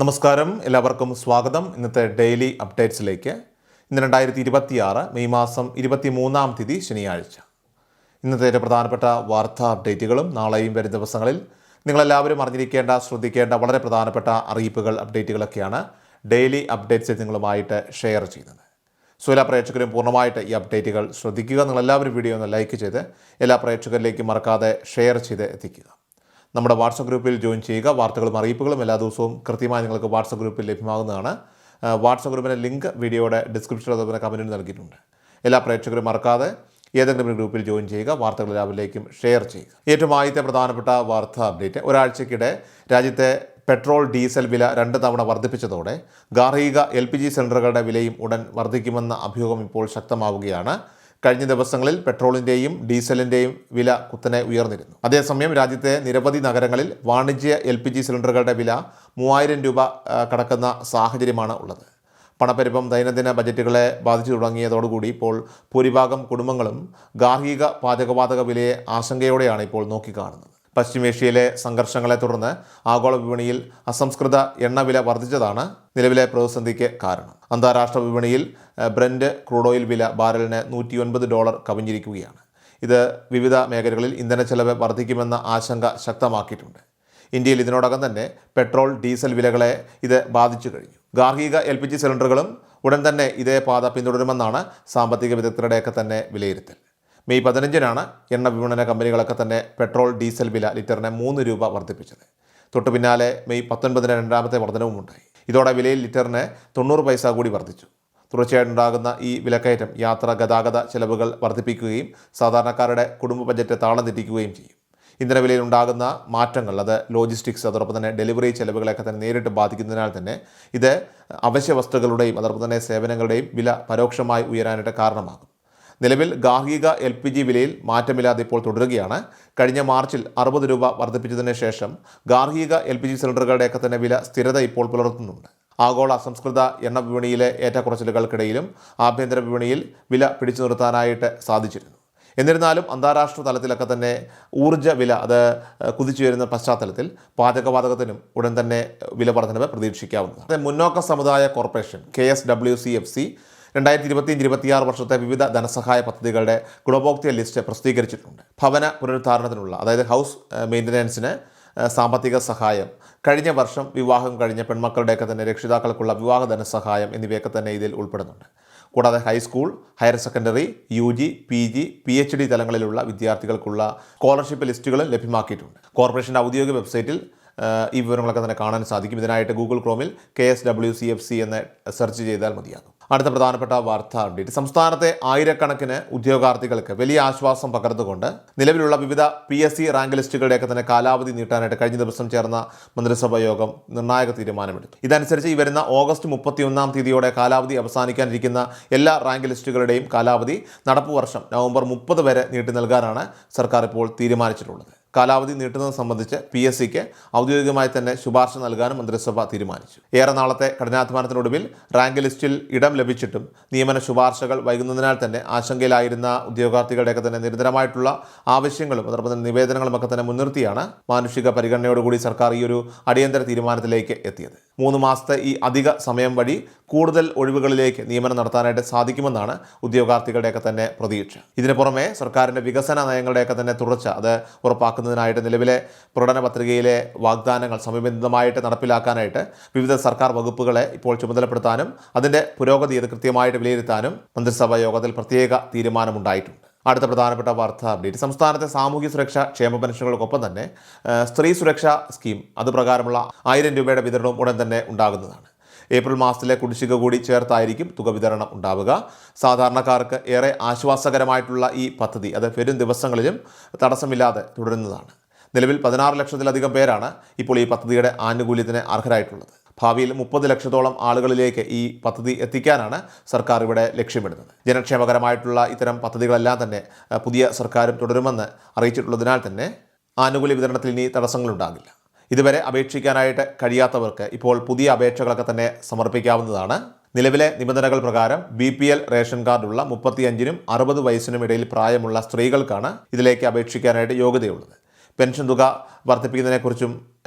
നമസ്കാരം, എല്ലാവർക്കും സ്വാഗതം. ഇന്നത്തെ ഡെയിലി അപ്ഡേറ്റ്സിലേക്ക്. ഇന്ന് 2026 മെയ് മാസം 23-ാം തീയതി ശനിയാഴ്ച. ഇന്നത്തെ പ്രധാനപ്പെട്ട വാർത്താ അപ്ഡേറ്റുകളും നാളെയും വരും ദിവസങ്ങളിൽ നിങ്ങളെല്ലാവരും അറിഞ്ഞിരിക്കേണ്ട, ശ്രദ്ധിക്കേണ്ട വളരെ പ്രധാനപ്പെട്ട അറിയിപ്പുകൾ, അപ്ഡേറ്റുകളൊക്കെയാണ് ഡെയിലി അപ്ഡേറ്റ്സിൽ നിങ്ങളുമായിട്ട് ഷെയർ ചെയ്യുന്നത്. സോ എല്ലാ പ്രേക്ഷകരും പൂർണ്ണമായിട്ട് ഈ അപ്ഡേറ്റുകൾ ശ്രദ്ധിക്കുക. നിങ്ങളെല്ലാവരും വീഡിയോ ഒന്ന് ലൈക്ക് ചെയ്ത് എല്ലാ പ്രേക്ഷകരിലേക്കും മറക്കാതെ ഷെയർ ചെയ്ത് എത്തിക്കുക. നമ്മുടെ വാട്സപ്പ് ഗ്രൂപ്പിൽ ജോയിൻ ചെയ്യുക. വാർത്തകളും അറിയിപ്പുകളും എല്ലാ ദിവസവും കൃത്യമായി നിങ്ങൾക്ക് വാട്സപ്പ് ഗ്രൂപ്പിൽ ലഭ്യമാകുന്നതാണ്. വാട്സപ്പ് ഗ്രൂപ്പിൻ്റെ ലിങ്ക് വീഡിയോയുടെ ഡിസ്ക്രിപ്ഷനിൽ അതുപോലെ കമൻറ്റിൽ നൽകിയിട്ടുണ്ട്. എല്ലാ പ്രേക്ഷകരും മറക്കാതെ ഏതെങ്കിലും ഒരു ഗ്രൂപ്പിൽ ജോയിൻ ചെയ്യുക. വാർത്തകൾ എല്ലാവരിലേക്കും ഷെയർ ചെയ്യുക. ഏറ്റവും ആദ്യത്തെ പ്രധാനപ്പെട്ട വാർത്താ അപ്ഡേറ്റ്, ഒരാഴ്ചയ്ക്കിടെ രാജ്യത്തെ പെട്രോൾ ഡീസൽ വില 2 തവണ വർദ്ധിപ്പിച്ചതോടെ ഗാർഹിക LPG സിലിണ്ടറുകളുടെ വിലയും ഉടൻ വർദ്ധിക്കുമെന്ന അഭ്യൂഹം ഇപ്പോൾ ശക്തമാവുകയാണ്. കഴിഞ്ഞ ദിവസങ്ങളിൽ പെട്രോളിൻ്റെയും ഡീസലിൻ്റെയും വില കുത്തനെ ഉയർന്നിരുന്നു. അതേസമയം രാജ്യത്തെ നിരവധി നഗരങ്ങളിൽ വാണിജ്യ LPG സിലിണ്ടറുകളുടെ വില 3000 രൂപ കടക്കുന്ന സാഹചര്യമാണ് ഉള്ളത്. പണപ്പെരുപ്പം ദൈനംദിന ബജറ്റുകളെ ബാധിച്ചു തുടങ്ങിയതോടുകൂടി ഇപ്പോൾ ഭൂരിഭാഗം കുടുംബങ്ങളും ഗാർഹിക പാചകവാതക വിലയെ ആശങ്കയോടെയാണ് ഇപ്പോൾ നോക്കിക്കാണുന്നത്. പശ്ചിമേഷ്യയിലെ സംഘർഷങ്ങളെ തുടർന്ന് ആഗോള വിപണിയിൽ അസംസ്കൃത എണ്ണവില വർദ്ധിച്ചതാണ് നിലവിലെ പ്രതിസന്ധിക്ക് കാരണം. അന്താരാഷ്ട്ര വിപണിയിൽ ബ്രന്റ് ക്രൂഡ് ഓയിൽ വില ബാരലിന് $109 കവിഞ്ഞിരിക്കുകയാണ്. ഇത് വിവിധ മേഖലകളിൽ ഇന്ധനച്ചെലവ് വർദ്ധിക്കുമെന്ന ആശങ്ക ശക്തമാക്കിയിട്ടുണ്ട്. ഇന്ത്യയിൽ ഇതിനോടകം തന്നെ പെട്രോൾ ഡീസൽ വിലകളെ ഇത് ബാധിച്ചു കഴിഞ്ഞു. ഗാർഹിക LPG സിലിണ്ടറുകളും ഉടൻ തന്നെ ഇതേ പാത പിന്തുടരുമെന്നാണ് സാമ്പത്തിക വിദഗ്ധരുടെയൊക്കെ തന്നെ വിലയിരുത്തൽ. മെയ് 15-നാണ് എണ്ണ വിപണന കമ്പനികളൊക്കെ തന്നെ പെട്രോൾ ഡീസൽ വില ലിറ്ററിന് 3 രൂപ വർദ്ധിപ്പിച്ചത്. തൊട്ടു പിന്നാലെ മെയ് 19-ന് രണ്ടാമത്തെ വർധനവും ഉണ്ടായി. ഇതോടെ വിലയിൽ ലിറ്ററിന് 90 പൈസ കൂടി വർദ്ധിച്ചു. തുടർച്ചയായിട്ടുണ്ടാകുന്ന ഈ വിലക്കയറ്റം യാത്ര ഗതാഗത ചെലവുകൾ വർദ്ധിപ്പിക്കുകയും സാധാരണക്കാരുടെ കുടുംബ ബജറ്റ് താളം തെറ്റിക്കുകയും ചെയ്യും. ഇന്ധനവിലയിൽ ഉണ്ടാകുന്ന മാറ്റങ്ങൾ അത് ലോജിസ്റ്റിക്സ്, അതോടൊപ്പം തന്നെ ഡെലിവറി ചെലവുകളൊക്കെ തന്നെ നേരിട്ട് ബാധിക്കുന്നതിനാൽ തന്നെ ഇത് അവശ്യ വസ്തുക്കളുടെയും അതോടൊപ്പം തന്നെ സേവനങ്ങളുടെയും വില പരോക്ഷമായി ഉയരാനായിട്ട് കാരണമാകും. നിലവിൽ ഗാർഹിക LPG വിലയിൽ മാറ്റമില്ലാതെ ഇപ്പോൾ തുടരുകയാണ്. കഴിഞ്ഞ മാർച്ചിൽ 60 രൂപ വർദ്ധിപ്പിച്ചതിന് ശേഷം ഗാർഹിക LPG സിലിണ്ടറുകളുടെയൊക്കെ തന്നെ വില സ്ഥിരത ഇപ്പോൾ പുലർത്തുന്നുണ്ട്. ആഗോള അസംസ്കൃത എണ്ണ വിപണിയിലെ ഏറ്റക്കുറച്ചിലുകൾക്കിടയിലും ആഭ്യന്തര വിപണിയിൽ വില പിടിച്ചു നിർത്താനായിട്ട് സാധിച്ചിരുന്നു. എന്നിരുന്നാലും അന്താരാഷ്ട്ര തലത്തിലൊക്കെ തന്നെ ഊർജ്ജ വില അത് കുതിച്ചു വരുന്ന പശ്ചാത്തലത്തിൽ പാചകവാതകത്തിനും ഉടൻ തന്നെ വില വർധനവ് പ്രതീക്ഷിക്കാവുന്നതാണ്. മുന്നോക്ക സമുദായ കോർപ്പറേഷൻ KSWCFC 2025-26 വർഷത്തെ വിവിധ ധനസഹായ പദ്ധതികളുടെ ഗുണഭോക്തൃ ലിസ്റ്റ് പ്രസിദ്ധീകരിച്ചിട്ടുണ്ട്. ഭവന പുനരുദ്ധാരണത്തിനുള്ള, അതായത് ഹൗസ് മെയിൻ്റനൻസിന് സാമ്പത്തിക സഹായം, കഴിഞ്ഞ വർഷം വിവാഹം കഴിഞ്ഞ പെൺമക്കളുടെയൊക്കെ തന്നെ രക്ഷിതാക്കൾക്കുള്ള വിവാഹ ധനസഹായം എന്നിവയൊക്കെ തന്നെ ഇതിൽ ഉൾപ്പെടുന്നുണ്ട്. കൂടാതെ high school, higher secondary, UG, PG, PhD തലങ്ങളിലുള്ള വിദ്യാർത്ഥികൾക്കുള്ള സ്കോളർഷിപ്പ് ലിസ്റ്റുകളും ലഭ്യമാക്കിയിട്ടുണ്ട്. കോർപ്പറേഷൻ്റെ ഔദ്യോഗിക വെബ്സൈറ്റിൽ ഈ വിവരങ്ങളൊക്കെ തന്നെ കാണാൻ സാധിക്കും. ഇതിനായിട്ട് ഗൂഗിൾ ക്രോമിൽ KSWCFC എന്ന് സെർച്ച് ചെയ്താൽ മതിയാകും. അടുത്ത പ്രധാനപ്പെട്ട വാർത്താ അപ്ഡേറ്റ്, സംസ്ഥാനത്തെ ആയിരക്കണക്കിന് ഉദ്യോഗാർത്ഥികൾക്ക് വലിയ ആശ്വാസം പകർന്നുകൊണ്ട് നിലവിലുള്ള വിവിധ PSC റാങ്ക് ലിസ്റ്റുകളുടെയൊക്കെ തന്നെ കാലാവധി നീട്ടാനായിട്ട് കഴിഞ്ഞ ദിവസം ചേർന്ന മന്ത്രിസഭാ യോഗം നിർണായക തീരുമാനമെടുത്തു. ഇതനുസരിച്ച് ഈ വരുന്ന ഓഗസ്റ്റ് 31-ാം തീയതിയോടെ കാലാവധി അവസാനിക്കാനിരിക്കുന്ന എല്ലാ റാങ്ക് ലിസ്റ്റുകളുടെയും കാലാവധി നടപ്പു വർഷം നവംബർ 30 വരെ നീട്ടി നൽകാനാണ് സർക്കാർ ഇപ്പോൾ തീരുമാനിച്ചിട്ടുള്ളത്. കാലാവധി നീട്ടുന്നത് സംബന്ധിച്ച് PSCക്ക് ഔദ്യോഗികമായി തന്നെ ശുപാർശ നൽകാനും മന്ത്രിസഭ തീരുമാനിച്ചു. ഏറെ നാളത്തെ കഠിനാധ്വാനത്തിനൊടുവിൽ റാങ്ക് ലിസ്റ്റിൽ ഇടം ലഭിച്ചിട്ടും നിയമന ശുപാർശകൾ വൈകുന്നതിനാൽ തന്നെ ആശങ്കയിലായിരുന്ന ഉദ്യോഗാർത്ഥികളുടെയൊക്കെ തന്നെ നിരന്തരമായിട്ടുള്ള ആവശ്യങ്ങളും അതോടൊപ്പം തന്നെ നിവേദനങ്ങളുമൊക്കെ തന്നെ മുൻനിർത്തിയാണ് മാനുഷിക പരിഗണനയോടുകൂടി സർക്കാർ ഈ ഒരു അടിയന്തര തീരുമാനത്തിലേക്ക് എത്തിയത്. 3 മാസത്തെ ഈ അധിക സമയം വഴി കൂടുതൽ ഒഴിവുകളിലേക്ക് നിയമനം നടത്താനായിട്ട് സാധിക്കുമെന്നാണ് ഉദ്യോഗാർത്ഥികളുടെയൊക്കെ തന്നെ പ്രതീക്ഷ. ഇതിനു പുറമെ സർക്കാരിൻ്റെ വികസന നയങ്ങളുടെയൊക്കെ തന്നെ തുടർച്ച അത് ഉറപ്പാക്കുന്നതിനായിട്ട് നിലവിലെ പ്രകടന പത്രികയിലെ വാഗ്ദാനങ്ങൾ സമയബന്ധിതമായിട്ട് നടപ്പിലാക്കാനായിട്ട് വിവിധ സർക്കാർ വകുപ്പുകളെ ഇപ്പോൾ ചുമതലപ്പെടുത്താനും അതിൻ്റെ പുരോഗതി അത് കൃത്യമായിട്ട് വിലയിരുത്താനും മന്ത്രിസഭാ യോഗത്തിൽ പ്രത്യേക തീരുമാനമുണ്ടായിട്ടുണ്ട്. അടുത്ത പ്രധാനപ്പെട്ട വാർത്താ അപ്ഡേറ്റ്, സംസ്ഥാനത്തെ സാമൂഹ്യ സുരക്ഷാ ക്ഷേമ പെൻഷനുകൾക്കൊപ്പം തന്നെ സ്ത്രീ സുരക്ഷാ സ്കീം അതുപ്രകാരമുള്ള 1000 രൂപയുടെ വിതരണവും ഉടൻ തന്നെ ഉണ്ടാകുന്നതാണ്. ഏപ്രിൽ മാസത്തിലെ കുടിശ്ശിക കൂടി ചേർത്തായിരിക്കും തുക വിതരണം ഉണ്ടാവുക. സാധാരണക്കാർക്ക് ഏറെ ആശ്വാസകരമായിട്ടുള്ള ഈ പദ്ധതി അത് വരും ദിവസങ്ങളിലും തടസ്സമില്ലാതെ തുടരുന്നതാണ്. നിലവിൽ 16 ലക്ഷത്തിലധികം പേരാണ് ഇപ്പോൾ ഈ പദ്ധതിയുടെ ആനുകൂല്യത്തിന് അർഹരായിട്ടുള്ളത്. ഭാവിയിൽ 30 ലക്ഷത്തോളം ആളുകളിലേക്ക് ഈ പദ്ധതി എത്തിക്കാനാണ് സർക്കാർ ഇവിടെ ലക്ഷ്യമിടുന്നത്. ജനക്ഷേമകരമായിട്ടുള്ള ഇത്തരം പദ്ധതികളെല്ലാം തന്നെ പുതിയ സർക്കാരും തുടരുമെന്ന് അറിയിച്ചിട്ടുള്ളതിനാൽ തന്നെ ആനുകൂല്യ വിതരണത്തിൽ ഇനി തടസ്സങ്ങളുണ്ടാകില്ല. ഇതുവരെ അപേക്ഷിക്കാനായിട്ട് കഴിയാത്തവർക്ക് ഇപ്പോൾ പുതിയ അപേക്ഷകളൊക്കെ തന്നെ സമർപ്പിക്കാവുന്നതാണ്. നിലവിലെ നിബന്ധനകൾ പ്രകാരം BPL റേഷൻ കാർഡുള്ള 35-നും 60 വയസ്സിനും ഇടയിൽ പ്രായമുള്ള സ്ത്രീകൾക്കാണ് ഇതിലേക്ക് അപേക്ഷിക്കാനായിട്ട് യോഗ്യതയുള്ളത്. പെൻഷൻ തുക വർദ്ധിപ്പിക്കുന്നതിനെക്കുറിച്ചും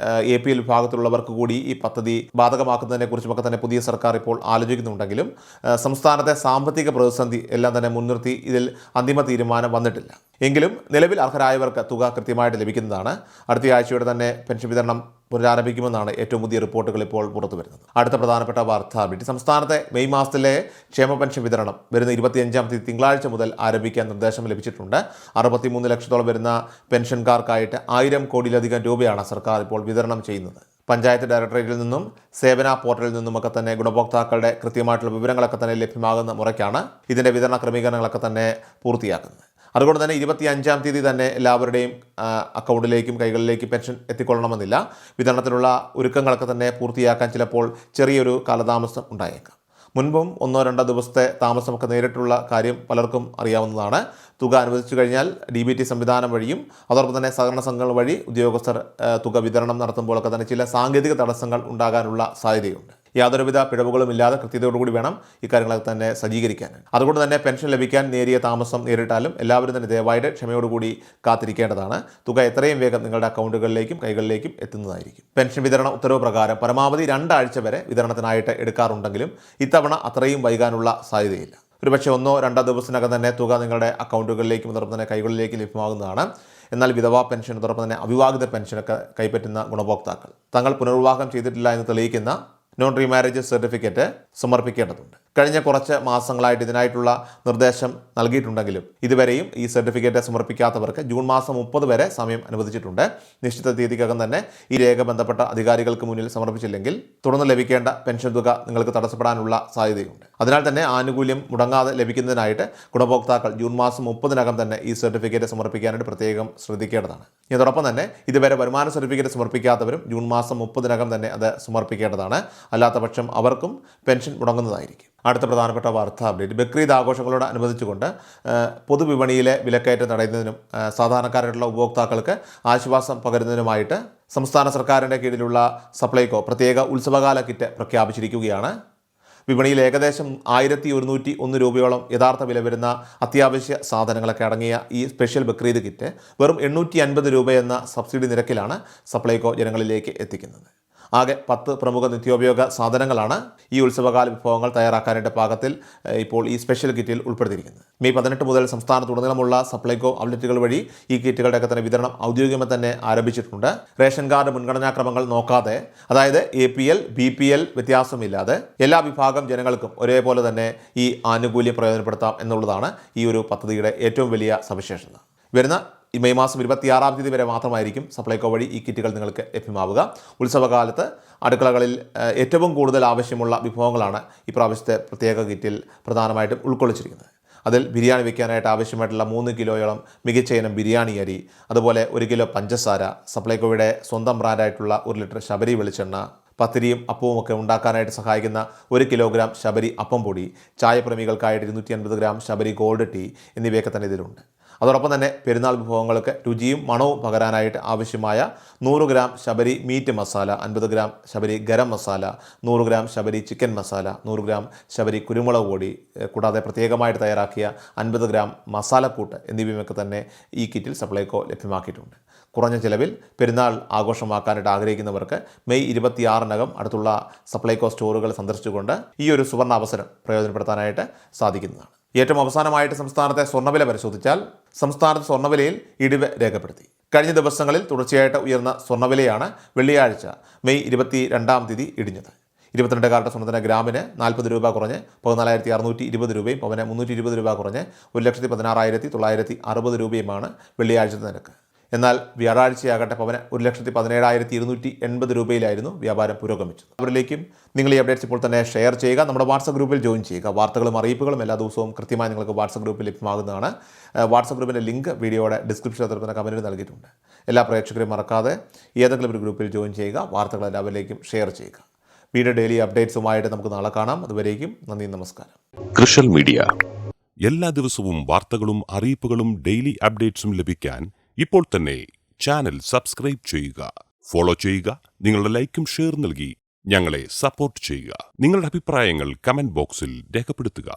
APL വിഭാഗത്തിലുള്ളവർക്ക് കൂടി ഈ പദ്ധതി ബാധകമാക്കുന്നതിനെക്കുറിച്ചുമൊക്കെ തന്നെ പുതിയ സർക്കാർ ഇപ്പോൾ ആലോചിക്കുന്നുണ്ടെങ്കിലും സംസ്ഥാനത്തെ സാമ്പത്തിക പ്രതിസന്ധി എല്ലാം തന്നെ മുൻനിർത്തി ഇതിൽ അന്തിമ തീരുമാനം വന്നിട്ടില്ല. എങ്കിലും നിലവിൽ അർഹരായവർക്ക് തുക കൃത്യമായിട്ട് ലഭിക്കുന്നതാണ്. അടുത്ത ആഴ്ചയോടെ തന്നെ പെൻഷൻ വിതരണം പുനരാരംഭിക്കുമെന്നാണ് ഏറ്റവും പുതിയ റിപ്പോർട്ടുകൾ ഇപ്പോൾ പുറത്തു വരുന്നത്. അടുത്ത പ്രധാനപ്പെട്ട വാർത്താ അപ്ഡേറ്റ്: സംസ്ഥാനത്തെ മെയ് മാസത്തിലെ ക്ഷേമ പെൻഷൻ വിതരണം വരുന്ന 25-ാം തീയതി തിങ്കളാഴ്ച മുതൽ ആരംഭിക്കാൻ നിർദ്ദേശം ലഭിച്ചിട്ടുണ്ട്. 63 ലക്ഷത്തോളം വരുന്ന പെൻഷൻകാർക്കായിട്ട് 1000 കോടിയിലധികം രൂപയാണ് സർക്കാർ ഇപ്പോൾ വിതരണം ചെയ്യുന്നത്. പഞ്ചായത്ത് ഡയറക്ടറേറ്റിൽ നിന്നും സേവന പോർട്ടലിൽ നിന്നുമൊക്കെ തന്നെ ഗുണഭോക്താക്കളുടെ കൃത്യമായിട്ടുള്ള വിവരങ്ങളൊക്കെ തന്നെ ലഭ്യമാകുന്ന മുറയ്ക്കാണ് ഇതിൻ്റെ വിതരണ ക്രമീകരണങ്ങളൊക്കെ തന്നെ പൂർത്തിയാക്കുന്നത്. അതുകൊണ്ട് തന്നെ 25-ാം തീയതി തന്നെ എല്ലാവരുടെയും അക്കൗണ്ടിലേക്കും കൈകളിലേക്കും പെൻഷൻ എത്തിക്കൊള്ളണമെന്നില്ല. വിതരണത്തിലുള്ള ഒരുക്കങ്ങളൊക്കെ തന്നെ പൂർത്തിയാക്കാൻ ചിലപ്പോൾ ചെറിയൊരു കാലതാമസം ഉണ്ടായേക്കാം. മുൻപും 1-2 ദിവസത്തെ താമസമൊക്കെ നേരിട്ടുള്ള കാര്യം പലർക്കും അറിയാവുന്നതാണ്. തുക അനുവദിച്ചു കഴിഞ്ഞാൽ DBT സംവിധാനം വഴിയും അതോടൊപ്പം തന്നെ സഹകരണ സംഘങ്ങൾ വഴി ഉദ്യോഗസ്ഥർ തുക വിതരണം നടത്തുമ്പോഴൊക്കെ തന്നെ ചില സാങ്കേതിക തടസ്സങ്ങൾ ഉണ്ടാകാനുള്ള സാധ്യതയുണ്ട്. യാതൊരുവിധ പിഴവുകളും ഇല്ലാതെ കൃത്യതയോടുകൂടി വേണം ഇക്കാര്യങ്ങളൊക്കെ തന്നെ സജ്ജീകരിക്കാൻ. അതുകൊണ്ട് തന്നെ പെൻഷൻ ലഭിക്കാൻ നേരിയ താമസം നേരിട്ടാലും എല്ലാവരും തന്നെ ദയവായിട്ട് ക്ഷമയോടുകൂടി കാത്തിരിക്കേണ്ടതാണ്. തുക എത്രയും വേഗം നിങ്ങളുടെ അക്കൗണ്ടുകളിലേക്കും കൈകളിലേക്കും എത്തുന്നതായിരിക്കും. പെൻഷൻ വിതരണ ഉത്തരവ് പ്രകാരം പരമാവധി 2 ആഴ്ച വരെ വിതരണത്തിനായിട്ട് എടുക്കാറുണ്ടെങ്കിലും ഇത്തവണ അത്രയും വൈകാനുള്ള സാധ്യതയില്ല. ഒരുപക്ഷെ 1-2 ദിവസത്തിനകം തന്നെ തുക നിങ്ങളുടെ അക്കൗണ്ടുകളിലേക്കും അതോടൊപ്പം തന്നെ കൈകളിലേക്കും ലഭ്യമാകുന്നതാണ്. എന്നാൽ വിധവാ പെൻഷൻ അതോടൊപ്പം തന്നെ അവിവാഹിത പെൻഷനൊക്കെ കൈപ്പറ്റുന്ന ഗുണഭോക്താക്കൾ തങ്ങൾ പുനർവിവാഹം ചെയ്തിട്ടില്ല എന്ന് തെളിയിക്കുന്ന നോൺ റീമാരേജ് സർട്ടിഫിക്കറ്റ് സമർപ്പിക്കേണ്ടതുണ്ട്. കഴിഞ്ഞ കുറച്ച് മാസങ്ങളായിട്ട് ഇതിനായിട്ടുള്ള നിർദ്ദേശം നൽകിയിട്ടുണ്ടെങ്കിലും ഇതുവരെയും ഈ സർട്ടിഫിക്കറ്റ് സമർപ്പിക്കാത്തവർക്ക് ജൂൺ മാസം 30 വരെ സമയം അനുവദിച്ചിട്ടുണ്ട്. നിശ്ചിത തീയതിക്കകം തന്നെ ഈ രേഖ ബന്ധപ്പെട്ട അധികാരികൾക്ക് മുന്നിൽ സമർപ്പിച്ചില്ലെങ്കിൽ തുടർന്ന് ലഭിക്കേണ്ട പെൻഷൻ തുക നിങ്ങൾക്ക് തടസ്സപ്പെടാനുള്ള സാധ്യതയുണ്ട്. അതിനാൽ തന്നെ ആനുകൂല്യം മുടങ്ങാതെ ലഭിക്കുന്നതിനായിട്ട് ഗുണഭോക്താക്കൾ ജൂൺ മാസം 30-നകം തന്നെ ഈ സർട്ടിഫിക്കറ്റ് സമർപ്പിക്കാനായിട്ട് പ്രത്യേകം ശ്രദ്ധിക്കേണ്ടതാണ്. ഇതോടൊപ്പം തന്നെ ഇതുവരെ വരുമാന സർട്ടിഫിക്കറ്റ് സമർപ്പിക്കാത്തവരും ജൂൺ മാസം 30-നകം തന്നെ അത് സമർപ്പിക്കേണ്ടതാണ്. അല്ലാത്ത പക്ഷം അവർക്കും പെൻഷൻ മുടങ്ങുന്നതായിരിക്കും. അടുത്ത പ്രധാനപ്പെട്ട വാർത്താ അപ്ഡേറ്റ്: ബക്രീദ് ആഘോഷങ്ങളോട് അനുബന്ധിച്ചുകൊണ്ട് പൊതുവിപണിയിലെ വിലക്കയറ്റം തടയുന്നതിനും സാധാരണക്കാരായിട്ടുള്ള ഉപഭോക്താക്കൾക്ക് ആശ്വാസം പകരുന്നതിനുമായിട്ട് സംസ്ഥാന സർക്കാരിൻ്റെ കീഴിലുള്ള സപ്ലൈകോ പ്രത്യേക ഉത്സവകാല കിറ്റ് പ്രഖ്യാപിച്ചിരിക്കുകയാണ്. വിപണിയിൽ ഏകദേശം 1101 രൂപയോളം യഥാർത്ഥ വില വരുന്ന അത്യാവശ്യ സാധനങ്ങളൊക്കെ അടങ്ങിയ ഈ സ്പെഷ്യൽ ബക്രീദ് കിറ്റ് വെറും 850 രൂപയെന്ന സബ്സിഡി നിരക്കിലാണ് സപ്ലൈകോ ജനങ്ങളിലേക്ക് എത്തിക്കുന്നത്. ആകെ 10 പ്രമുഖ നിത്യോപയോഗ സാധനങ്ങളാണ് ഈ ഉത്സവകാല വിഭവങ്ങൾ തയ്യാറാക്കാനായിട്ട് പാകത്തിൽ ഇപ്പോൾ ഈ സ്പെഷ്യൽ കിറ്റിൽ ഉൾപ്പെടുത്തിയിരിക്കുന്നത്. മെയ് 18 മുതൽ സംസ്ഥാനത്തുടനീളമുള്ള സപ്ലൈകോ ഔട്ട്ലെറ്റുകൾ വഴി ഈ കിറ്റുകളുടെയൊക്കെ തന്നെ വിതരണം ഔദ്യോഗികമായി തന്നെ ആരംഭിച്ചിട്ടുണ്ട്. റേഷൻ കാർഡ് മുൻഗണനാക്രമങ്ങൾ നോക്കാതെ, അതായത് APL BPL വ്യത്യാസമില്ലാതെ എല്ലാ വിഭാഗം ജനങ്ങൾക്കും ഒരേപോലെ തന്നെ ഈ ആനുകൂല്യം പ്രയോജനപ്പെടുത്താം എന്നുള്ളതാണ് ഈ ഒരു പദ്ധതിയുടെ ഏറ്റവും വലിയ സവിശേഷത. വരുന്ന മെയ് മാസം 26-ാം തീയതി വരെ മാത്രമായിരിക്കും സപ്ലൈകോ വഴി ഈ കിറ്റുകൾ നിങ്ങൾക്ക് ലഭ്യമാവുക. ഉത്സവകാലത്ത് അടുക്കളകളിൽ ഏറ്റവും കൂടുതൽ ആവശ്യമുള്ള വിഭവങ്ങളാണ് ഈ പ്രാവശ്യത്തെ പ്രത്യേക കിറ്റിൽ പ്രധാനമായിട്ടും ഉൾക്കൊള്ളിച്ചിരിക്കുന്നത്. അതിൽ ബിരിയാണി വയ്ക്കാനായിട്ട് ആവശ്യമായിട്ടുള്ള 3 കിലോയോളം മികച്ച ഇനം ബിരിയാണി അരി, അതുപോലെ 1 കിലോ പഞ്ചസാര, സപ്ലൈകോയുടെ സ്വന്തം ബ്രാൻഡായിട്ടുള്ള 1 ലിറ്റർ ശബരി വെളിച്ചെണ്ണ, പത്തിരിയും അപ്പവും ഒക്കെ ഉണ്ടാക്കാനായിട്ട് സഹായിക്കുന്ന 1 കിലോഗ്രാം ശബരി അപ്പം പൊടി, ചായപ്രേമികൾക്കായിട്ട് 250 ഗ്രാം ശബരി ഗോൾഡ് ടീ എന്നിവയൊക്കെ തന്നെ ഇതിലുണ്ട്. അതോടൊപ്പം തന്നെ പെരുന്നാൾ വിഭവങ്ങൾക്ക് രുചിയും മണവും പകരാനായിട്ട് ആവശ്യമായ 100 gram Sabari meat masala, 50 gram Sabari garam masala, 100 gram Sabari chicken masala, 100 gram Sabari കുരുമുളക് പൊടി, കൂടാതെ പ്രത്യേകമായിട്ട് തയ്യാറാക്കിയ 50 ഗ്രാം മസാലക്കൂട്ട് എന്നിവയുമൊക്കെ തന്നെ ഈ കിറ്റിൽ സപ്ലൈകോ ലഭ്യമാക്കിയിട്ടുണ്ട്. കുറഞ്ഞ ചിലവിൽ പെരുന്നാൾ ആഘോഷമാക്കാനായിട്ട് ആഗ്രഹിക്കുന്നവർക്ക് മെയ് 26-നകം അടുത്തുള്ള സപ്ലൈകോ സ്റ്റോറുകൾ സന്ദർശിച്ചുകൊണ്ട് ഈ ഒരു സുവർണ അവസരം പ്രയോജനപ്പെടുത്താനായിട്ട് സാധിക്കുന്നതാണ്. ഏറ്റവും അവസാനമായിട്ട് സംസ്ഥാനത്തെ സ്വർണ്ണവില പരിശോധിച്ചാൽ സംസ്ഥാനത്ത് സ്വർണ്ണവിലയിൽ ഇടിവ് രേഖപ്പെടുത്തി. കഴിഞ്ഞ ദിവസങ്ങളിൽ തുടർച്ചയായിട്ട് ഉയർന്ന സ്വർണ്ണവിലയാണ് വെള്ളിയാഴ്ച മെയ് 22-ാം തീയതി ഇടിഞ്ഞത്. 22 കാരറ്റ് സ്വർണ്ണത്തിന് ഗ്രാമിന് 40 രൂപ കുറഞ്ഞ് 14,620 രൂപയും പവന് 320 രൂപ കുറഞ്ഞ് 1,16,960 രൂപയുമാണ് വെള്ളിയാഴ്ചത്തെ നിരക്ക്. എന്നാൽ വ്യാഴാഴ്ചയാകട്ടെ പവന് 1,17,280 രൂപയിലായിരുന്നു വ്യാപാരം പുരോഗമിച്ചത്. അവരിലേക്കും നിങ്ങൾ ഈ അപ്ഡേറ്റ്സ് ഇപ്പോൾ തന്നെ ഷെയർ ചെയ്യുക. നമ്മുടെ വാട്സപ്പ് ഗ്രൂപ്പിൽ ജോയിൻ ചെയ്യുക. വാർത്തകളും അറിയിപ്പുകളും എല്ലാ ദിവസവും കൃത്യമായി നിങ്ങൾക്ക് വാട്സപ്പ് ഗ്രൂപ്പിൽ ലഭ്യമാകുന്നതാണ്. വാട്സപ്പ് ഗ്രൂപ്പിൻ്റെ ലിങ്ക് വീഡിയോയുടെ ഡിസ്ക്രിപ്ഷനിൽ തരുന്ന കമൻറ്റിൽ നൽകിയിട്ടുണ്ട്. എല്ലാ പ്രേക്ഷകരും മറക്കാതെ ഏതെങ്കിലും ഒരു ഗ്രൂപ്പിൽ ജോയിൻ ചെയ്യുക. വാർത്തകൾ എല്ലാവരിലേക്കും ഷെയർ ചെയ്യുക. വീഡിയോ ഡെയിലി അപ്ഡേറ്റ്സുമായിട്ട് നമുക്ക് നാളെ കാണാം. അതുവരേക്കും നന്ദി, നമസ്കാരം. കൃഷൽ മീഡിയ എല്ലാ ദിവസവും വാർത്തകളും അറിയിപ്പുകളും ഡെയിലി അപ്ഡേറ്റ്സും ലഭിക്കാൻ ഇപ്പോൾ തന്നെ ചാനൽ സബ്സ്ക്രൈബ് ചെയ്യുക, ഫോളോ ചെയ്യുക. നിങ്ങളുടെ ലൈക്കും ഷെയർ നൽകി ഞങ്ങളെ സപ്പോർട്ട് ചെയ്യുക. നിങ്ങളുടെ അഭിപ്രായങ്ങൾ കമന്റ് ബോക്സിൽ രേഖപ്പെടുത്തുക.